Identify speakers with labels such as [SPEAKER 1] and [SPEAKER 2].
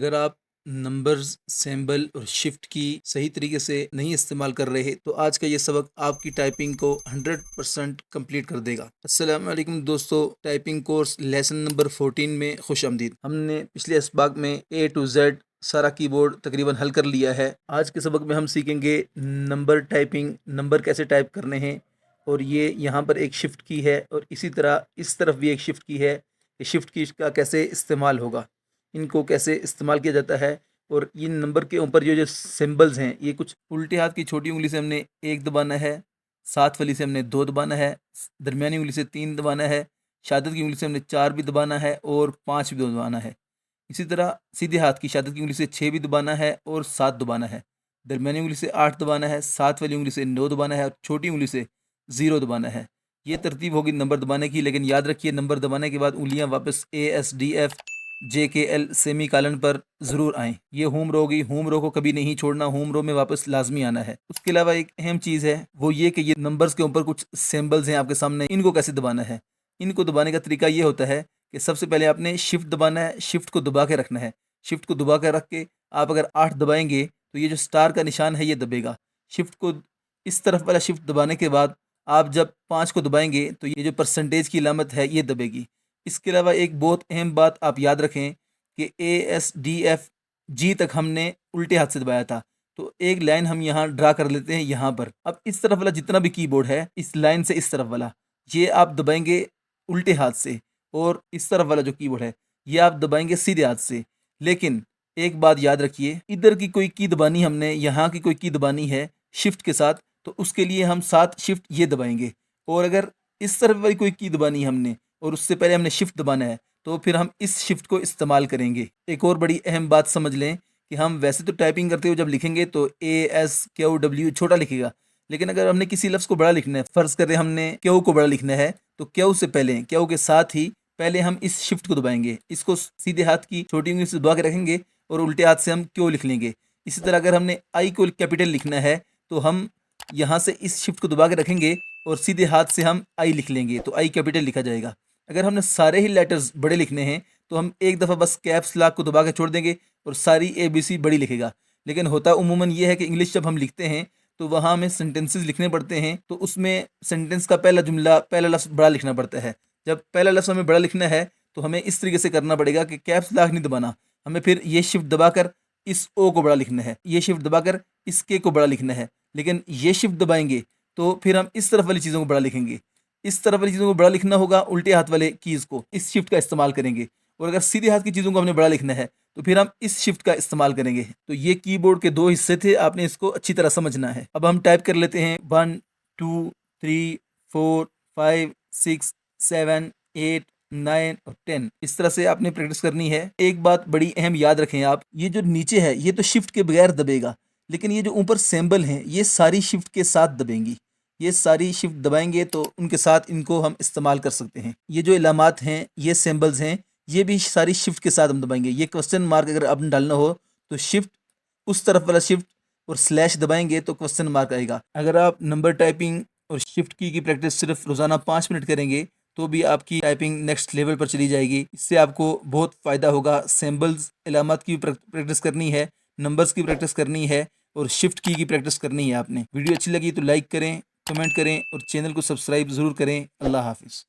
[SPEAKER 1] अगर आप numbers, symbol और शिफ्ट की सही तरीके से नहीं इस्तेमाल कर रहे तो आज का ये सबक आपकी टाइपिंग को 100% कंप्लीट कर देगा। अस्सलाम वालेकुम दोस्तों, टाइपिंग कोर्स लेसन नंबर 14 में खुश आमदीद। हमने पिछले इसबाक में ए टू जेड सारा कीबोर्ड तकरीबन हल कर लिया है। आज के सबक में हम सीखेंगे नंबर टाइपिंग, नंबर कैसे टाइप करने हैं। और ये यहाँ पर एक शिफ्ट की है और इसी तरह इस तरफ भी एक शिफ्ट की है। ये शिफ्ट की का कैसे इस्तेमाल होगा, इनको कैसे इस्तेमाल किया जाता है। और इन नंबर के ऊपर जो जो सिंबल्स हैं, ये कुछ उल्टे हाथ की छोटी उंगली से हमने 1 दबाना है, साथ वाली से हमने 2 दबाना है, दरमियानी उंगली से 3 दबाना है, शहादत की उंगली से हमने 4 भी दबाना है और 5 भी दबाना है। इसी तरह सीधे हाथ की शहादत की उंगली से 6 भी दबाना है और 7 दबाना है, दरमियानी उंगली से 8 दबाना है, साथ वाली उंगली से 9 दबाना है और छोटी उंगली से 0 दबाना है। ये तरतीब होगी नंबर दबाने की, लेकिन याद रखिए नंबर दबाने के बाद उंगलियां वापस ASDF JKL सेमी कालन पर ज़रूर आएँ। ये होम रो होगी, होम रो को कभी नहीं छोड़ना, होम रो में वापस लाज़मी आना है। उसके अलावा एक अहम चीज़ है, वो ये कि ये नंबर्स के ऊपर कुछ सिंबल्स हैं आपके सामने, इनको कैसे दबाना है। इनको दबाने का तरीका ये होता है कि सबसे पहले आपने शिफ्ट दबाना है, शिफ्ट को दबा के रखना है। शिफ्ट को दबा के रख के आप अगर 8 दबाएँगे तो ये जो स्टार का निशान है ये दबेगा। शिफ्ट को इस तरफ वाला शिफ्ट दबाने के बाद आप जब 5 को दबाएँगे तो ये जो परसेंटेज की अलामत है ये दबेगी। इसके अलावा एक बहुत अहम बात आप याद रखें कि ASDF G तक हमने उल्टे हाथ से दबाया था। तो एक लाइन हम यहाँ ड्रा कर लेते हैं यहाँ पर। अब इस तरफ वाला जितना भी कीबोर्ड है, इस लाइन से इस तरफ वाला, ये आप दबाएँगे उल्टे हाथ से, और इस तरफ वाला जो कीबोर्ड है, ये आप दबाएँगे सीधे हाथ से। लेकिन एक बात याद रखिए, इधर की कोई की दबानी हमने, यहाँ की कोई की दबानी है शिफ्ट के साथ, तो उसके लिए हम साथ शिफ्ट ये दबाएँगे। और अगर इस तरफ वाली कोई की दबानी है हमने और उससे पहले हमने शिफ्ट दबाना है, तो फिर हम इस शिफ्ट को इस्तेमाल करेंगे। एक और बड़ी अहम बात समझ लें कि हम वैसे तो टाइपिंग करते हुए जब लिखेंगे तो ASQW छोटा लिखेगा, लेकिन अगर हमने किसी लफ्ज़ को बड़ा लिखना है, फ़र्ज़ करें हमने क्यू को बड़ा लिखना है, तो क्यू से पहले, क्यू के साथ ही पहले हम इस शिफ्ट को दबाएँगे। इसको सीधे हाथ की छोटी उंगली से दबा के रखेंगे और उल्टे हाथ से हम क्यू लिख लेंगे। इसी तरह अगर हमने आई को कैपिटल लिखना है, तो हम यहाँ से इस शिफ्ट को दबा के रखेंगे और सीधे हाथ से हम आई लिख लेंगे, तो आई कैपिटल लिखा जाएगा। अगर हमने सारे ही लेटर्स बड़े लिखने हैं तो हम एक दफ़ा बस कैप्स लॉक को दबा के छोड़ देंगे और सारी ABC बड़ी लिखेगा। लेकिन होता उमूमन ये है कि इंग्लिश जब हम लिखते हैं तो वहाँ हमें सेंटेंसेस लिखने पड़ते हैं, तो उसमें सेंटेंस का पहला जुमला, पहला लफ्ज़ बड़ा लिखना पड़ता है। जब पहला लफ्ज़ हमें बड़ा लिखना है तो हमें इस तरीके से करना पड़ेगा कि कैप्स लॉक नहीं दबाना, हमें फिर ये शिफ्ट दबाकर इस ओ को बड़ा लिखना है, ये शिफ्ट दबाकर इस के को बड़ा लिखना है। लेकिन ये शिफ्ट दबाएंगे तो फिर हम इस तरफ वाली चीज़ों को बड़ा लिखेंगे। इस तरफ वाली चीज़ों को बड़ा लिखना होगा, उल्टे हाथ वाले कीज़ को इस शिफ्ट का इस्तेमाल करेंगे। और अगर सीधे हाथ की चीज़ों को हमने बड़ा लिखना है तो फिर हम इस शिफ्ट का इस्तेमाल करेंगे। तो ये कीबोर्ड के 2 हिस्से थे, आपने इसको अच्छी तरह समझना है। अब हम टाइप कर लेते हैं 1 2 3 4 5 6 7 8 9 और 10। इस तरह से आपने प्रैक्टिस करनी है। एक बात बड़ी अहम याद रखें आप, ये जो नीचे है ये तो शिफ्ट के बगैर दबेगा, लेकिन ये जो ऊपर सिंबल हैं ये सारी शिफ्ट के साथ दबेंगी। ये सारी शिफ्ट दबाएंगे तो उनके साथ इनको हम इस्तेमाल कर सकते हैं। ये जो इलामात हैं, ये सिंबल्स हैं, ये भी सारी शिफ्ट के साथ हम दबाएंगे। ये क्वेश्चन मार्क अगर आपने डालना हो तो शिफ्ट, उस तरफ वाला शिफ्ट और स्लैश दबाएंगे तो क्वेश्चन मार्क आएगा। अगर आप नंबर टाइपिंग और शिफ्ट की प्रैक्टिस सिर्फ रोज़ाना 5 मिनट करेंगे तो भी आपकी टाइपिंग नेक्स्ट लेवल पर चली जाएगी। इससे आपको बहुत फ़ायदा होगा। सिंबल्स, इलामात की भी प्रैक्टिस करनी है, नंबर्स की प्रैक्टिस करनी है और शिफ्ट की प्रैक्टिस करनी है आपने। वीडियो अच्छी लगी तो लाइक करें, कमेंट करें और चैनल को सब्सक्राइब ज़रूर करें। अल्लाह हाफ़िज़।